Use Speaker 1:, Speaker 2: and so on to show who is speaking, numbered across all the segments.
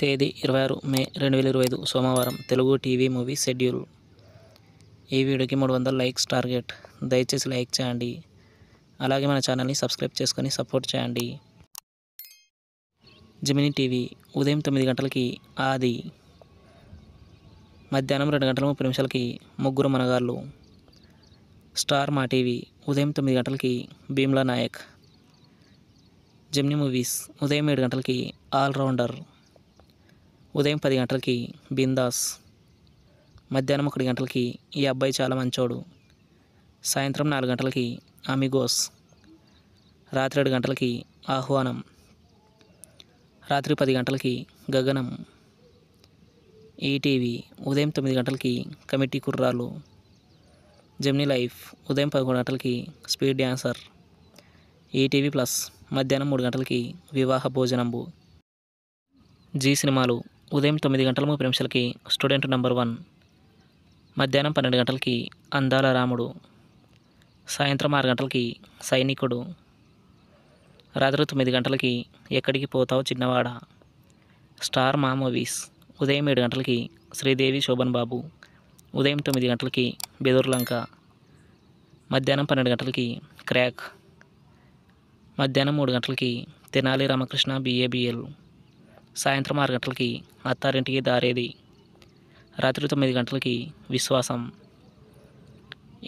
Speaker 1: తేదీ 26 మే 2025 సోమవారం. Telugu TV movie schedule. ఈ వీడియోకి 300 లైక్స్ టార్గెట్. దయచేసి లైక్ చేయండి. అలాగే మన ఛానల్ని సబ్స్క్రైబ్ చేసుకొని సపోర్ట్ చేయండి. జెమినీ టీవీ ఉదయం 9 గంటలకి ఆది, మధ్యాహ్నం 2 గంటల 30 నిమిషాలకి ముగ్గురు మనగాళ్ళు. స్టార్ మా టీవీ ఉదయం 9 గంటలకి భీమ్లా నాయక్. జెమినీ మూవీస్ ఉదయం 7 గంటలకి ఆల్రౌండర్. ఉదయం 10 గంటలకి బిందాస్. మధ్యాహ్నం 1 గంటలకి ఈ అబ్బాయి చాలా మంచోడు. సాయంత్రం 4 గంటలకి అమిగోస్. రాత్రి 7 గంటలకి ఆహ్వానం. రాత్రి 10 గంటలకి గగనం. ఈటీవీ ఉదయం 9 గంటలకి కమిటీ కుర్రాలు. జెమినీ లైఫ్ ఉదయం 11 గంటలకి స్పీడ్ డ్యాన్సర్. ఈటీవీ ప్లస్ మధ్యాహ్నం 3 గంటలకి వివాహ భోజనంబు. జీ సినిమాలు ఉదయం 9 గంటల 30 నిమిషాలకి స్టూడెంట్ నంబర్ 1. మధ్యాహ్నం 12 గంటలకి అందాల రాముడు. సాయంత్రం 6 గంటలకి సైనికుడు. రాత్రి 9 గంటలకి ఎక్కడికి పోతావు చిన్నవాడ. స్టార్ మా మూవీస్ ఉదయం 7 గంటలకి శ్రీదేవి శోభన్ బాబు. ఉదయం 9 గంటలకి బెదుర్లంక. మధ్యాహ్నం 12 గంటలకి క్రాక్. మధ్యాహ్నం 3 గంటలకి తెనాలి రామకృష్ణ BABL. సాయంత్రం 6 గంటలకి అత్తారింటికి దారేది. రాత్రి 9 గంటలకి విశ్వాసం.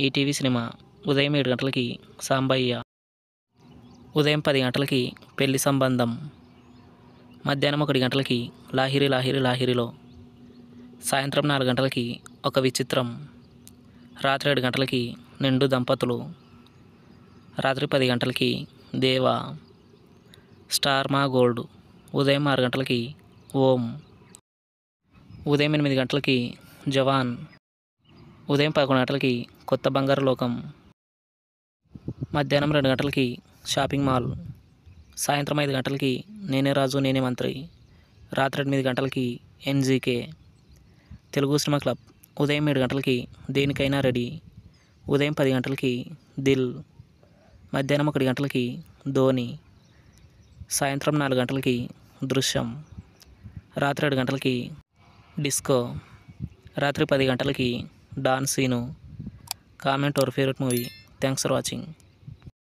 Speaker 1: ఈటీవీ సినిమా ఉదయం 7 గంటలకి సాంబయ్య. ఉదయం 10 గంటలకి పెళ్లి సంబంధం. మధ్యాహ్నం 1 గంటలకి లాహిరి లాహిరి లాహిరిలో. సాయంత్రం 4 గంటలకి ఒక విచిత్రం. రాత్రి 7 గంటలకి నిండు దంపతులు. రాత్రి 10 గంటలకి దేవా. స్టార్ మా గోల్డ్ ఉదయం 6 గంటలకి ఓం. ఉదయం 8 గంటలకి జవాన్. ఉదయం 11 గంటలకి కొత్త బంగారు లోకం. మధ్యాహ్నం 2 గంటలకి షాపింగ్ మాల్. సాయంత్రం 5 గంటలకి నేనే రాజు నేనే మంత్రి. రాత్రి 8 గంటలకి NGK. తెలుగు సినిమా క్లబ్ ఉదయం 7 గంటలకి దేనికైనా రెడీ. ఉదయం 10 గంటలకి దిల్. మధ్యాహ్నం 1 గంటలకి ధోని. సాయంత్రం 4 గంటలకి దృశ్యం. రాత్రి 7 గంటలకి డిస్కో. రాత్రి 10 గంటలకి Don Seenu. Comment your favourite movie. Thanks for watching.